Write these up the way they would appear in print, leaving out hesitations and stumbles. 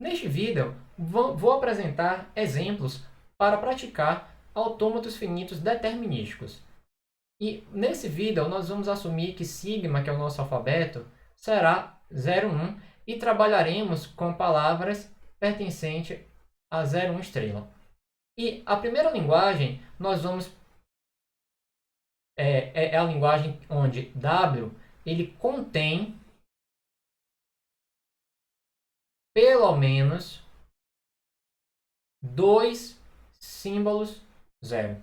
Neste vídeo, vou apresentar exemplos para praticar autômatos finitos determinísticos. E nesse vídeo, nós vamos assumir que sigma, que é o nosso alfabeto, será 0, 1 e trabalharemos com palavras pertencentes a 0, 1 estrela. E a primeira linguagem, nós vamos é a linguagem onde W ele contém pelo menos 2 símbolos 0.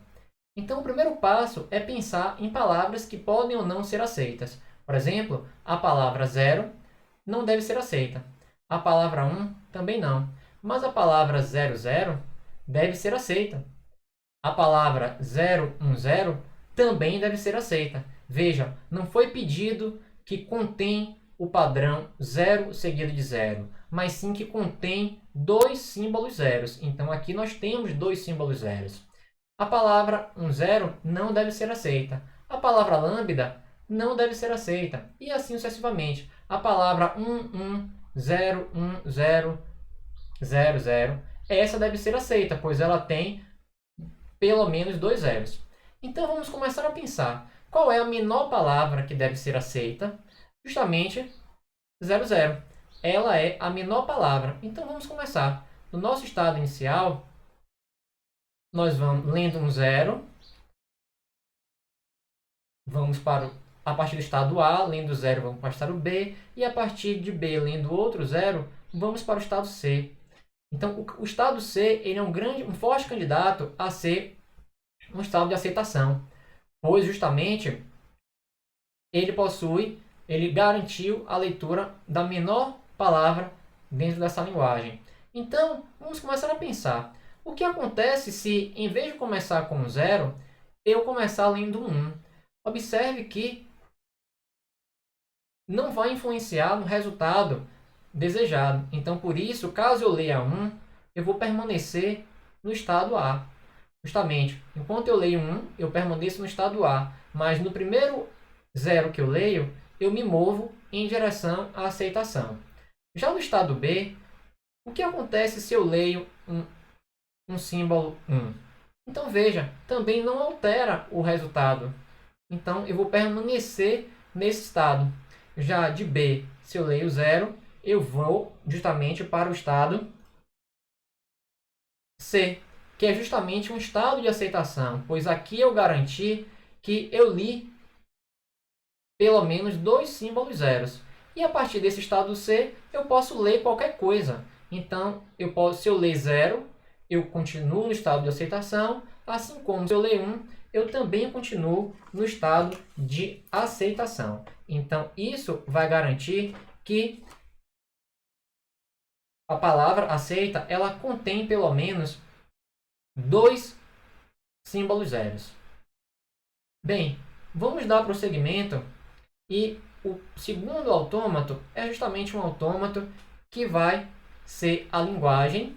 Então, o primeiro passo é pensar em palavras que podem ou não ser aceitas. Por exemplo, a palavra 0 não deve ser aceita. A palavra 1 também não. Mas a palavra 00 deve ser aceita. A palavra 010 também deve ser aceita. Veja, não foi pedido que contém o padrão 0 seguido de 0, mas sim que contém 2 símbolos zeros. Então, aqui nós temos 2 símbolos zeros. A palavra 10 não deve ser aceita. A palavra lambda não deve ser aceita. E assim sucessivamente. A palavra 11010000, essa deve ser aceita, pois ela tem pelo menos 2 zeros. Então vamos começar a pensar. Qual é a menor palavra que deve ser aceita? Justamente 00. Ela é a menor palavra. Então vamos começar. No nosso estado inicial, nós vamos lendo um 0, vamos para a partir do estado A, lendo 0, vamos para o estado B, e a partir de B, lendo outro 0, vamos para o estado C. Então, o estado C ele é um forte candidato a ser um estado de aceitação, pois justamente ele garantiu a leitura da menor palavra dentro dessa linguagem. Então, vamos começar a pensar. O que acontece se, em vez de começar com 0, eu começar lendo 1? Observe que não vai influenciar no resultado desejado. Então, por isso, caso eu leia 1, eu vou permanecer no estado A. Justamente, enquanto eu leio 1, eu permaneço no estado A. Mas no primeiro 0 que eu leio, eu me movo em direção à aceitação. Já no estado B, o que acontece se eu leio um símbolo 1? Então veja, também não altera o resultado. Então eu vou permanecer nesse estado. Já de B, se eu leio 0, eu vou justamente para o estado C, que é justamente um estado de aceitação, pois aqui eu garanti que eu li pelo menos 2 símbolos zeros. E a partir desse estado C, eu posso ler qualquer coisa. Então, se eu ler 0, eu continuo no estado de aceitação, assim como se eu ler 1, eu também continuo no estado de aceitação. Então, isso vai garantir que a palavra aceita, ela contém pelo menos 2 símbolos zeros. Bem, vamos dar prosseguimento e o segundo autômato é justamente um autômato que vai ser a linguagem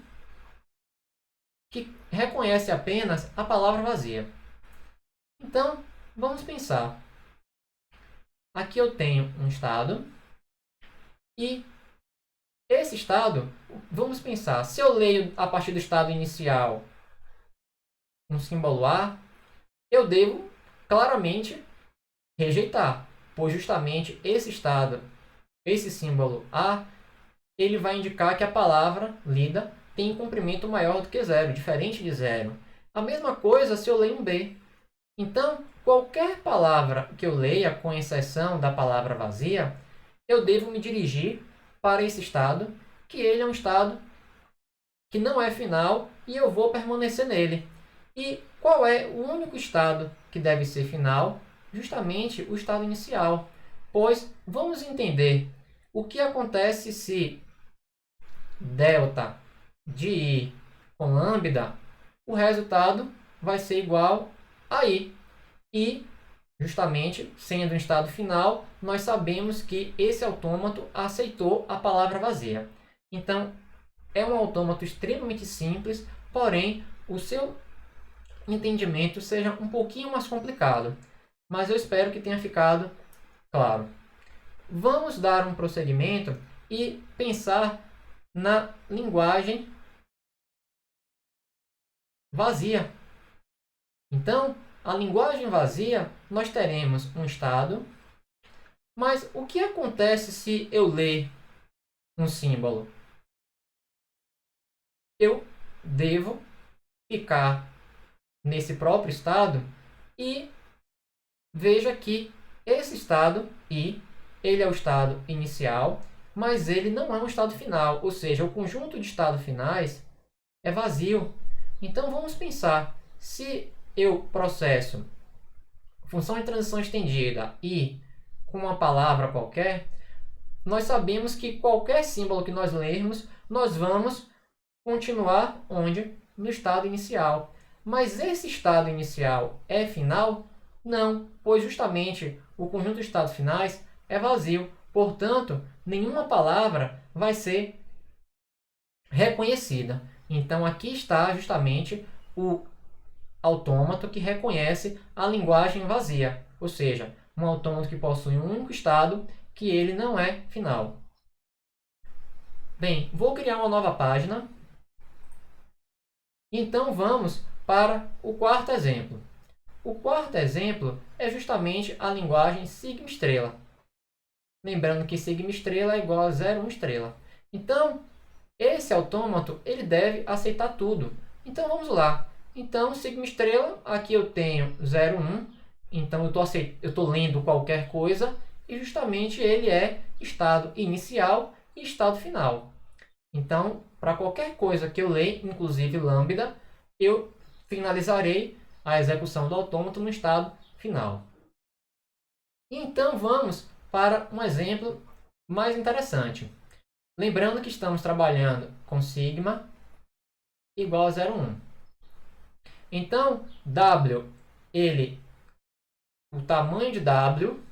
que reconhece apenas a palavra vazia. Então, vamos pensar. Aqui eu tenho um estado e esse estado, vamos pensar, se eu leio a partir do estado inicial um símbolo A, eu devo claramente rejeitar, pois justamente esse estado, esse símbolo A, ele vai indicar que a palavra lida tem um comprimento maior do que 0, diferente de 0. A mesma coisa se eu leio um B. Então, qualquer palavra que eu leia, com exceção da palavra vazia, eu devo me dirigir para esse estado, que ele é um estado que não é final e eu vou permanecer nele. E qual é o único estado que deve ser final? Justamente o estado inicial. Pois vamos entender o que acontece se delta de i com lambda, o resultado vai ser igual a i. E, justamente, sendo um estado final, nós sabemos que esse autômato aceitou a palavra vazia. Então, é um autômato extremamente simples, porém, o seu entendimento seja um pouquinho mais complicado. Mas eu espero que tenha ficado claro. Vamos dar um prosseguimento e pensar na linguagem vazia. Então, a linguagem vazia, nós teremos um estado, mas o que acontece se eu ler um símbolo? Eu devo ficar nesse próprio estado e veja que esse estado I, ele é o estado inicial, mas ele não é um estado final, ou seja, o conjunto de estados finais é vazio. Então vamos pensar, se eu processo função de transição estendida I com uma palavra qualquer, nós sabemos que qualquer símbolo que nós lermos, nós vamos continuar onde? No estado inicial. Mas esse estado inicial é final? Não, pois justamente o conjunto de estados finais é vazio. Portanto, nenhuma palavra vai ser reconhecida. Então, aqui está justamente o autômato que reconhece a linguagem vazia, ou seja, um autômato que possui um único estado que ele não é final. Bem, vou criar uma nova página. Então, vamos para o quarto exemplo. O quarto exemplo é justamente a linguagem sigma estrela. Lembrando que sigma estrela é igual a 0,1 estrela. Então, esse autômato ele deve aceitar tudo. Então, vamos lá. Então, sigma estrela, aqui eu tenho 0,1. Então, eu estou lendo qualquer coisa e justamente ele é estado inicial e estado final. Então, para qualquer coisa que eu leia, inclusive lambda, eu finalizarei a execução do autômato no estado final. Então, vamos para um exemplo mais interessante. Lembrando que estamos trabalhando com sigma igual a 0,1. Então, W, o tamanho de W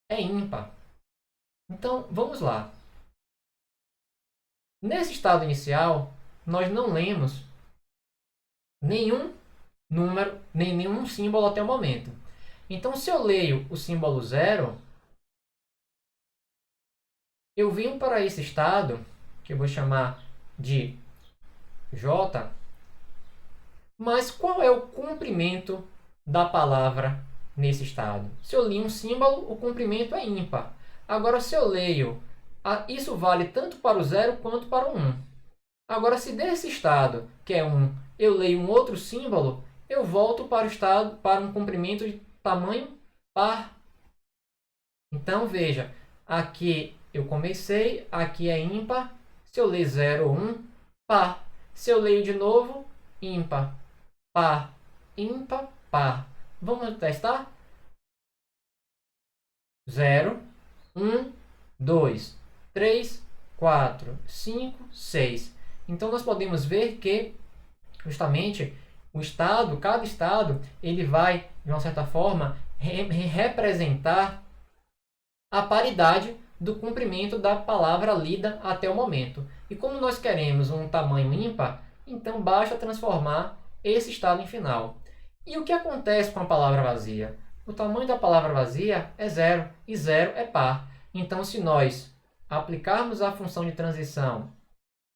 é ímpar. Então, vamos lá. Nesse estado inicial, nós não lemos nenhum número, nem nenhum símbolo até o momento. Então, se eu leio o símbolo 0, eu venho para esse estado, que eu vou chamar de J, mas qual é o comprimento da palavra nesse estado? Se eu li um símbolo, o comprimento é ímpar. Agora, se eu leio, isso vale tanto para o 0 quanto para o 1. Agora, se desse estado, que é 1, eu leio um outro símbolo, eu volto para o estado, para um comprimento de tamanho par. Então, veja, aqui eu comecei, aqui é ímpar. Se eu ler 0 ou 1, par. Se eu leio de novo, ímpar, par, ímpar, par. Vamos testar? 0, 1, 2, 3, 4, 5, 6. Então, nós podemos ver que, justamente, cada estado, ele vai, de uma certa forma, representar a paridade do comprimento da palavra lida até o momento. E como nós queremos um tamanho ímpar, então basta transformar esse estado em final. E o que acontece com a palavra vazia? O tamanho da palavra vazia é 0, e 0 é par. Então, se nós aplicarmos a função de transição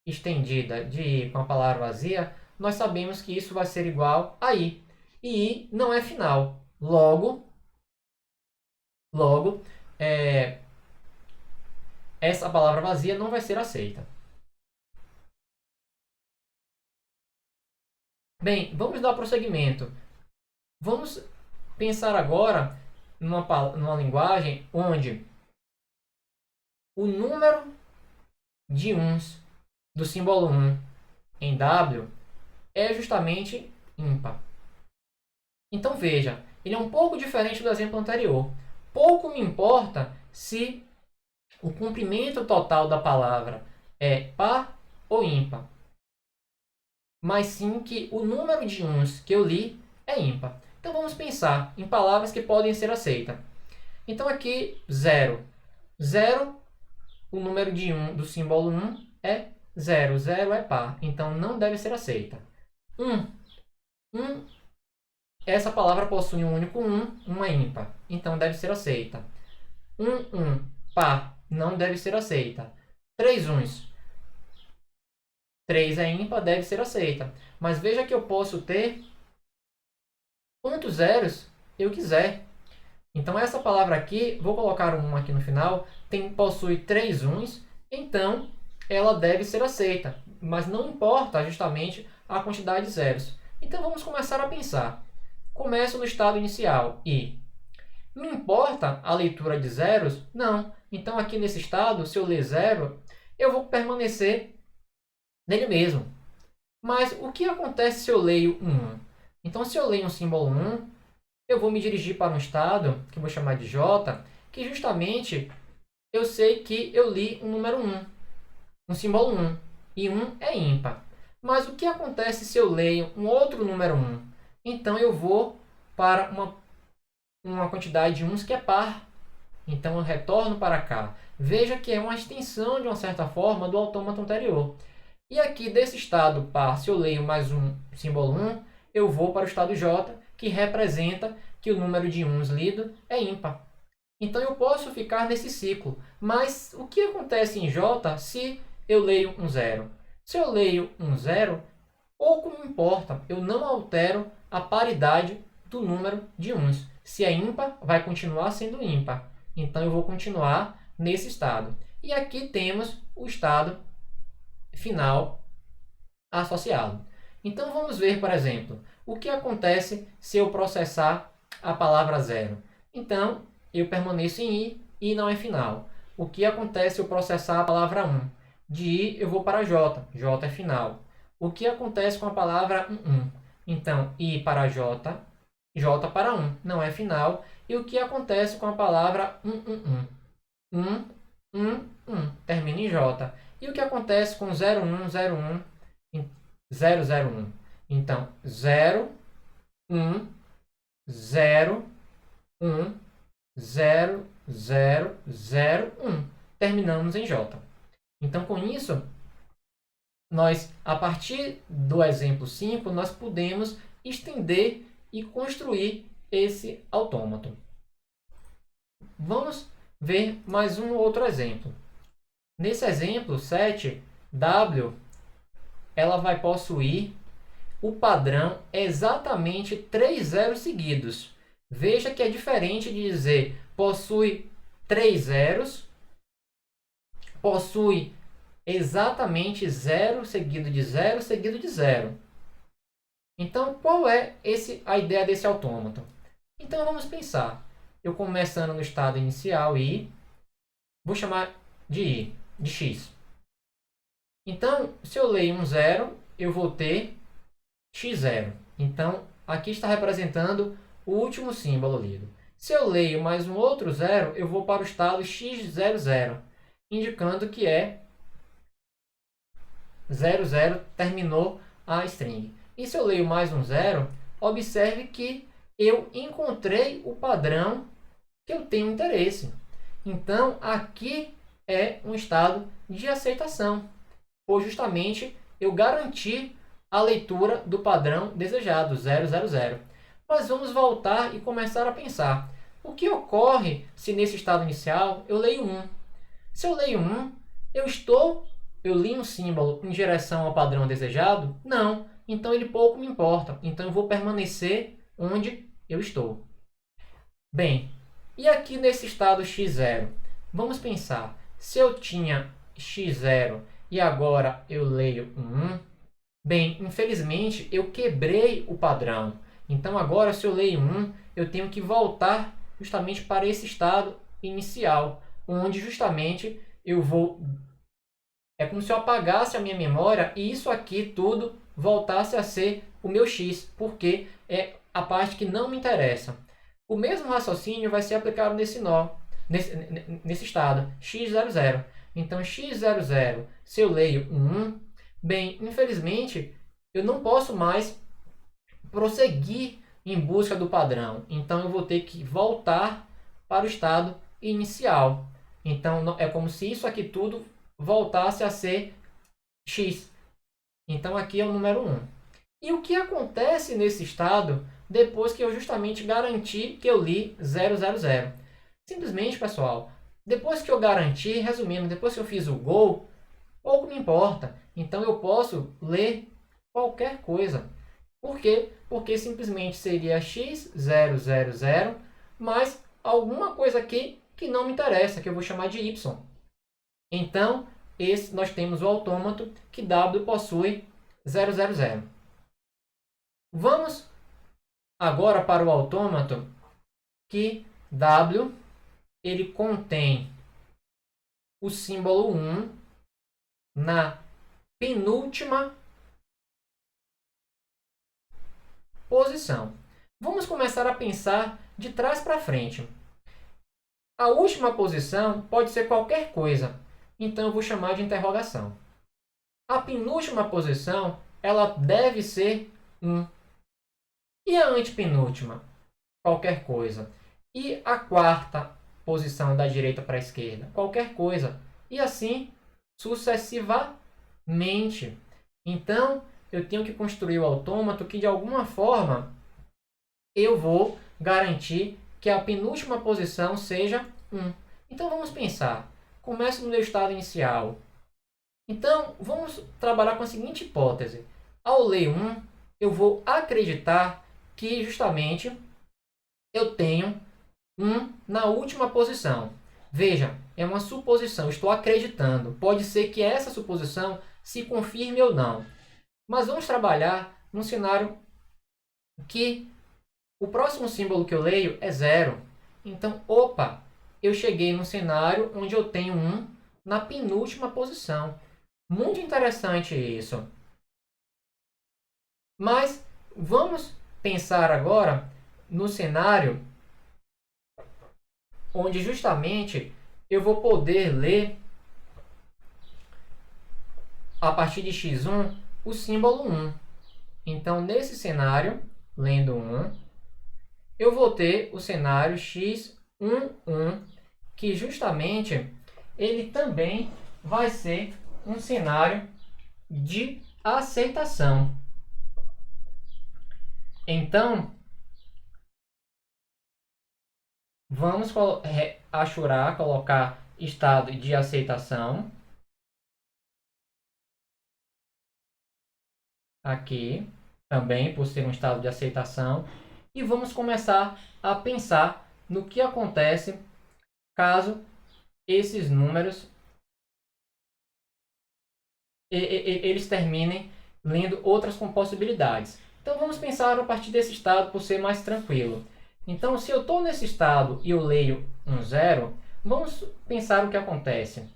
estendida de I com a palavra vazia, nós sabemos que isso vai ser igual a I. E I não é final. Logo, essa palavra vazia não vai ser aceita. Bem, vamos dar prosseguimento. Vamos pensar agora numa linguagem onde o número de uns do símbolo 1 em W é justamente ímpar. Então veja, ele é um pouco diferente do exemplo anterior. Pouco me importa se o comprimento total da palavra é par ou ímpar, mas sim que o número de uns que eu li é ímpar. Então vamos pensar em palavras que podem ser aceitas. Então aqui 0. 0, o número de 1 do símbolo 1 é 0. 0 é par, então não deve ser aceita. 1. Essa palavra possui um único 1 é ímpar, então deve ser aceita. 1, par, não deve ser aceita. 3 uns. 3 é ímpar, deve ser aceita. Mas veja que eu posso ter quantos zeros eu quiser. Então, essa palavra aqui, vou colocar um 1 aqui no final, possui 3 uns, então ela deve ser aceita. Mas não importa justamente a quantidade de zeros. Então, vamos começar a pensar. Começo no estado inicial e não importa a leitura de zeros? Não. Então, aqui nesse estado, se eu ler zero, eu vou permanecer nele mesmo. Mas o que acontece se eu leio um 1? Então, se eu leio um símbolo 1, eu vou me dirigir para um estado, que eu vou chamar de J, que justamente eu sei que eu li um número 1, um símbolo 1, e 1 é ímpar. Mas o que acontece se eu leio um outro número 1? Então, eu vou para uma quantidade de uns que é par. Então, eu retorno para cá. Veja que é uma extensão, de uma certa forma, do autômato anterior. E aqui, desse estado par, se eu leio mais um símbolo 1, eu vou para o estado J, que representa que o número de uns lido é ímpar. Então, eu posso ficar nesse ciclo. Mas o que acontece em J se eu leio um zero? Se eu leio um zero, pouco me importa, eu não altero a paridade do número de uns. Se é ímpar, vai continuar sendo ímpar. Então, eu vou continuar nesse estado. E aqui temos o estado final associado. Então, vamos ver, por exemplo, o que acontece se eu processar a palavra zero. Então, eu permaneço em I não é final. O que acontece se eu processar a palavra 1? De I eu vou para J, J é final. O que acontece com a palavra 1? Então, I para J, J para 1, não é final. E o que acontece com a palavra 1, termina em J. E o que acontece com 01, 001? Então, 0, 1, 0, 1, 0, 0, 0, 1. Terminamos em J. Então, com isso, nós, a partir do exemplo 5, nós podemos estender e construir esse autômato. Vamos ver mais um outro exemplo. Nesse exemplo 7, W ela vai possuir o padrão exatamente 3 zeros seguidos. Veja que é diferente de dizer possui 3 zeros, possui exatamente 0 seguido de 0 seguido de 0. Então, qual é a ideia desse autômato? Então, vamos pensar. Eu começando no estado inicial I, vou chamar de I, de X. Então, se eu leio um 0, eu vou ter x0. Então, aqui está representando o último símbolo lido. Se eu leio mais um outro 0, eu vou para o estado x00, indicando que é 00, terminou a string. E se eu leio mais um 0, observe que eu encontrei o padrão que eu tenho interesse. Então, aqui é um estado de aceitação, pois justamente eu garanti a leitura do padrão desejado, 000. Mas vamos voltar e começar a pensar. O que ocorre se nesse estado inicial eu leio 1? Se eu leio 1, eu li um símbolo em direção ao padrão desejado? Não. Então ele pouco me importa. Então eu vou permanecer onde eu estou. Bem, e aqui nesse estado x0? Vamos pensar. Se eu tinha x0 e agora eu leio um 1, bem, infelizmente eu quebrei o padrão. Então agora, se eu leio 1, eu tenho que voltar justamente para esse estado inicial, onde justamente eu vou... É como se eu apagasse a minha memória e isso aqui tudo voltasse a ser o meu x, porque é a parte que não me interessa. O mesmo raciocínio vai ser aplicado nesse nesse estado, x00. Então, x00, se eu leio um 1, bem, infelizmente, eu não posso mais prosseguir em busca do padrão. Então, eu vou ter que voltar para o estado inicial. Então, é como se isso aqui tudo voltasse a ser x. Então, aqui é o número 1. E o que acontece nesse estado depois que eu justamente garanti que eu li 000? Simplesmente, pessoal, depois que eu garanti, resumindo, depois que eu fiz o gol, pouco me importa. Então eu posso ler qualquer coisa. Por quê? Porque simplesmente seria x000 mais alguma coisa aqui que não me interessa, que eu vou chamar de y. Então, nós temos o autômato que W possui 000. Vamos agora para o autômato que W ele contém o símbolo 1 na penúltima posição. Vamos começar a pensar de trás para frente. A última posição pode ser qualquer coisa, então eu vou chamar de interrogação. A penúltima posição ela deve ser 1. E a antepenúltima? Qualquer coisa. E a quarta posição da direita para a esquerda? Qualquer coisa. E assim sucessivamente. Então, eu tenho que construir o autômato que, de alguma forma, eu vou garantir que a penúltima posição seja 1. Então, vamos pensar. Começo no meu estado inicial. Então, vamos trabalhar com a seguinte hipótese. Ao ler 1, eu vou acreditar que, justamente, eu tenho 1 na última posição. Veja, é uma suposição, estou acreditando. Pode ser que essa suposição se confirme ou não. Mas vamos trabalhar num cenário que o próximo símbolo que eu leio é 0. Então, opa, eu cheguei num cenário onde eu tenho 1 na penúltima posição. Muito interessante isso. Mas vamos pensar agora no cenário onde justamente eu vou poder ler a partir de x1 o símbolo 1. Então, nesse cenário, lendo 1, eu vou ter o cenário x11, que justamente ele também vai ser um cenário de aceitação. Então, vamos achurar, colocar estado de aceitação aqui, também por ser um estado de aceitação, e vamos começar a pensar no que acontece caso esses números eles terminem lendo outras possibilidades. Então vamos pensar a partir desse estado por ser mais tranquilo. Então, se eu estou nesse estado e eu leio um 0, vamos pensar o que acontece.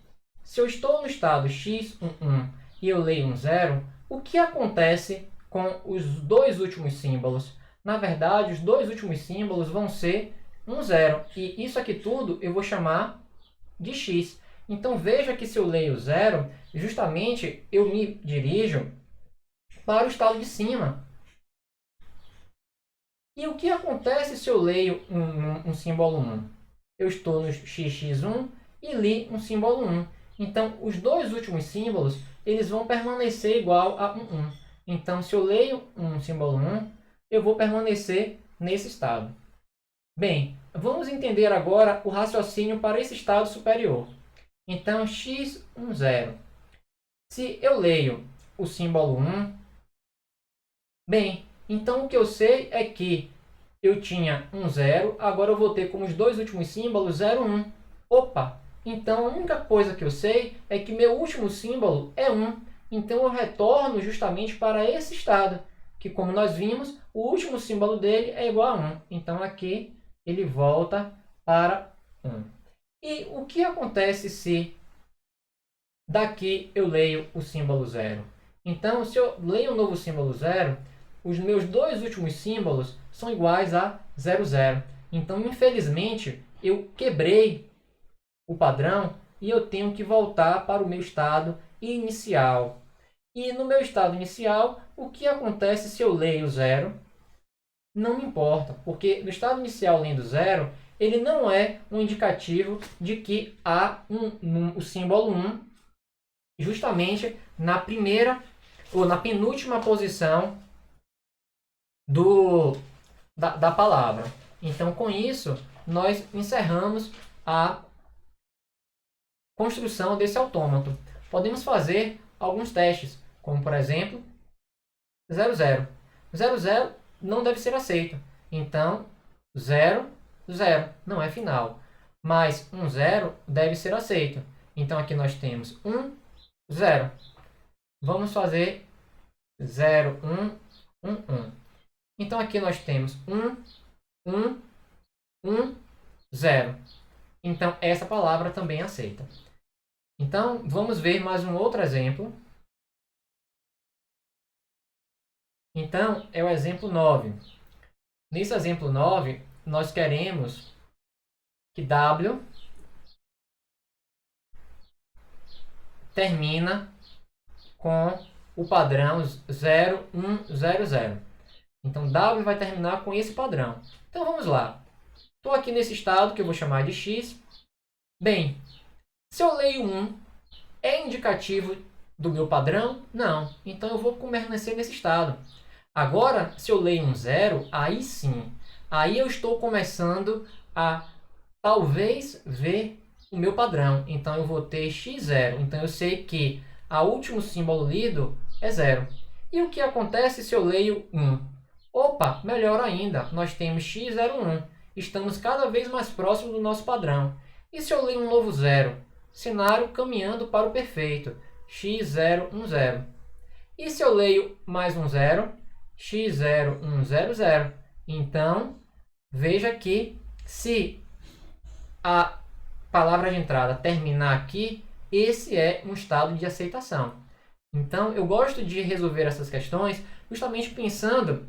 Se eu estou no estado x11 e eu leio um 0, o que acontece com os dois últimos símbolos? Na verdade, os dois últimos símbolos vão ser um 0. E isso aqui tudo eu vou chamar de x. Então, veja que se eu leio 0, justamente eu me dirijo para o estado de cima. E o que acontece se eu leio um símbolo 1? Eu estou no xx1 e li um símbolo 1. Então, os dois últimos símbolos eles vão permanecer igual a 1. Então, se eu leio um símbolo 1, eu vou permanecer nesse estado. Bem, vamos entender agora o raciocínio para esse estado superior. Então, x10. Se eu leio o símbolo 1, bem, então o que eu sei é que eu tinha um 0, agora eu vou ter como os dois últimos símbolos 0, 1. Opa! Então a única coisa que eu sei é que meu último símbolo é 1. Então eu retorno justamente para esse estado, que como nós vimos, o último símbolo dele é igual a 1. Então aqui ele volta para 1. E o que acontece se daqui eu leio o símbolo 0? Então, se eu leio um novo símbolo 0, os meus dois últimos símbolos são iguais a 0, 0. Então, infelizmente, eu quebrei o padrão e eu tenho que voltar para o meu estado inicial. E no meu estado inicial, o que acontece se eu leio 0? Não me importa, porque no estado inicial lendo 0, ele não é um indicativo de que há o símbolo 1 justamente na primeira ou na penúltima posição da palavra. Então, com isso, nós encerramos a construção desse autômato. podemos fazer alguns testes, como por exemplo, 0, 0. 0, 0 não deve ser aceito. Então, 0, 0 não é final. Mas 1, 0 deve ser aceito. Então, aqui nós temos 1, 0. Vamos fazer 0, 1, 1, 1. Então, aqui nós temos 1, 1, 1, 0. Então, essa palavra também é aceita. Então, vamos ver mais um outro exemplo. Então, é o exemplo 9. Nesse exemplo 9, nós queremos que W termina com o padrão 0, 1, 0, 0. Então, W vai terminar com esse padrão. Então, vamos lá. Estou aqui nesse estado que eu vou chamar de X. Bem, se eu leio 1, é indicativo do meu padrão? Não. Então, eu vou permanecer nesse estado. Agora, se eu leio um 0, aí sim. Aí eu estou começando a, talvez, ver o meu padrão. Então, eu vou ter x0. Então, eu sei que o último símbolo lido é 0. E o que acontece se eu leio 1? Opa, melhor ainda. Nós temos x01. Estamos cada vez mais próximos do nosso padrão. E se eu leio um novo 0? Cenário caminhando para o perfeito. x010. E se eu leio mais um 0? x0100. Então, veja que se a palavra de entrada terminar aqui, esse é um estado de aceitação. Então, eu gosto de resolver essas questões justamente pensando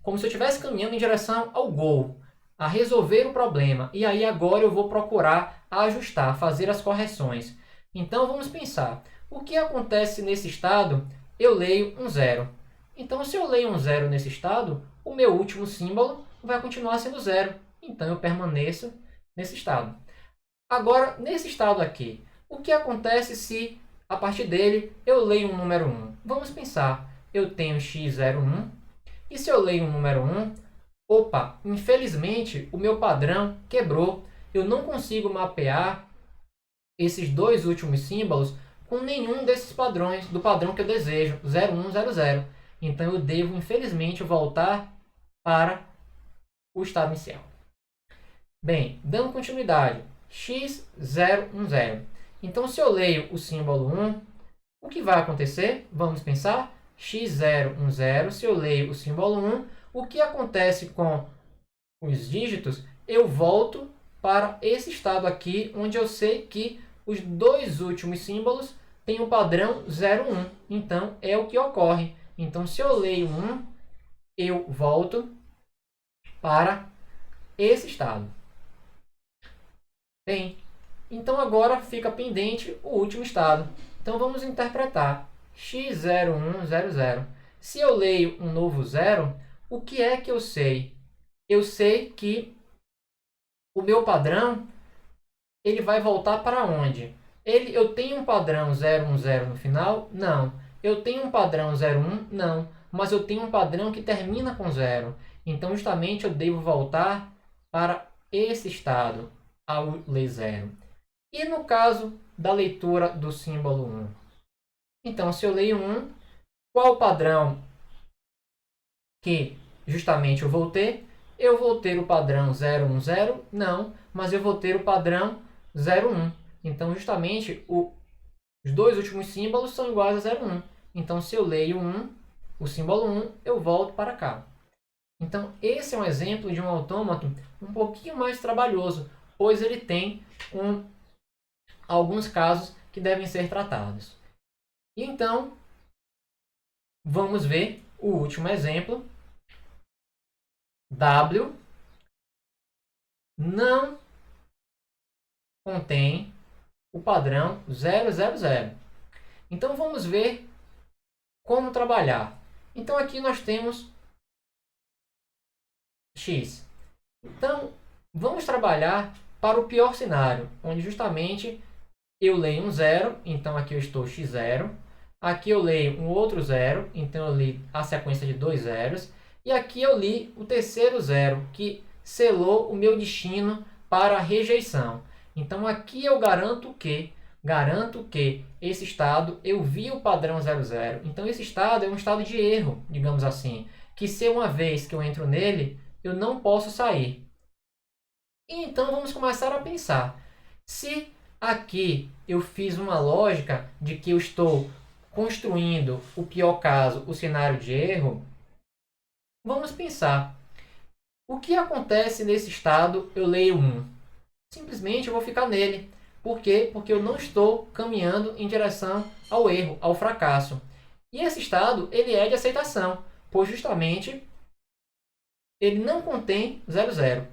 como se eu estivesse caminhando em direção ao gol, a resolver o problema. E aí agora eu vou procurar ajustar, fazer as correções. Então, vamos pensar. O que acontece nesse estado? Eu leio um 0. Então, se eu leio um 0 nesse estado, o meu último símbolo vai continuar sendo 0. Então, eu permaneço nesse estado. Agora, nesse estado aqui, o que acontece se, a partir dele, eu leio um número 1? Vamos pensar. Eu tenho x01. E se eu leio um número 1, opa, infelizmente, o meu padrão quebrou. Eu não consigo mapear esses dois últimos símbolos com nenhum desses padrões, do padrão que eu desejo, 0100. Então, eu devo, infelizmente, voltar para o estado inicial. Bem, dando continuidade, x010. Então, se eu leio o símbolo 1, o que vai acontecer? Vamos pensar. x010, se eu leio o símbolo 1, o que acontece com os dígitos? Eu volto para esse estado aqui, onde eu sei que os dois últimos símbolos têm o padrão 01. Então, é o que ocorre. Então, se eu leio 1, eu volto para esse estado. Bem, então agora fica pendente o último estado. Então, vamos interpretar x0100. Se eu leio um novo 0, o que é que eu sei? Eu sei que o meu padrão ele vai voltar para onde? Eu tenho um padrão 010 no final? Não. Eu tenho um padrão 01? Não. Mas eu tenho um padrão que termina com 0. Então, justamente, eu devo voltar para esse estado ao ler 0. E no caso da leitura do símbolo 1? Então, se eu leio 1, qual o padrão que justamente eu vou ter? Eu vou ter o padrão 010? Não, mas eu vou ter o padrão 01. Então, justamente, os dois últimos símbolos são iguais a 01. Então, se eu leio 1, o símbolo 1, eu volto para cá. Então, esse é um exemplo de um autômato um pouquinho mais trabalhoso, pois ele tem alguns casos que devem ser tratados. E então, vamos ver o último exemplo. W não contém o padrão 000. Então, vamos ver como trabalhar. Então, aqui nós temos x. Então, vamos trabalhar para o pior cenário, onde justamente eu leio um 0, então aqui eu estou x0. Aqui eu leio um outro 0, então eu li a sequência de dois zeros. E aqui eu li o terceiro 0, que selou o meu destino para a rejeição. Então, aqui eu garanto que garanto que esse estado eu vi o padrão 00. Então esse estado é um estado de erro, digamos assim, que se uma vez que eu entro nele, eu não posso sair. E então vamos começar a pensar. Se aqui eu fiz uma lógica de que eu estou construindo o pior caso, o cenário de erro, vamos pensar. O que acontece nesse estado eu leio 1? Simplesmente eu vou ficar nele. Por quê? Porque eu não estou caminhando em direção ao erro, ao fracasso. E esse estado ele é de aceitação, pois justamente ele não contém 00.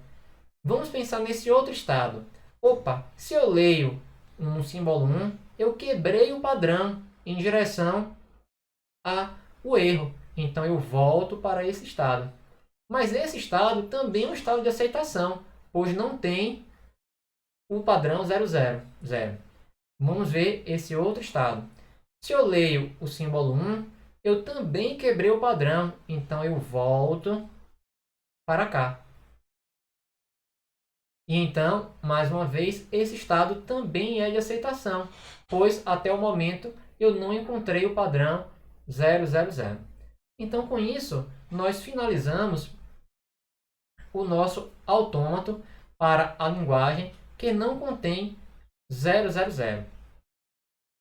Vamos pensar nesse outro estado. Opa, se eu leio um símbolo 1, eu quebrei o padrão em direção ao erro. Então eu volto para esse estado. Mas esse estado também é um estado de aceitação, pois não tem o padrão 00. Vamos ver esse outro estado. Se eu leio o símbolo 1, eu também quebrei o padrão, então eu volto para cá. E então, mais uma vez, esse estado também é de aceitação, pois até o momento eu não encontrei o padrão 000. Então, com isso, nós finalizamos o nosso autômato para a linguagem que não contém 000.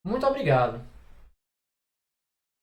Muito obrigado!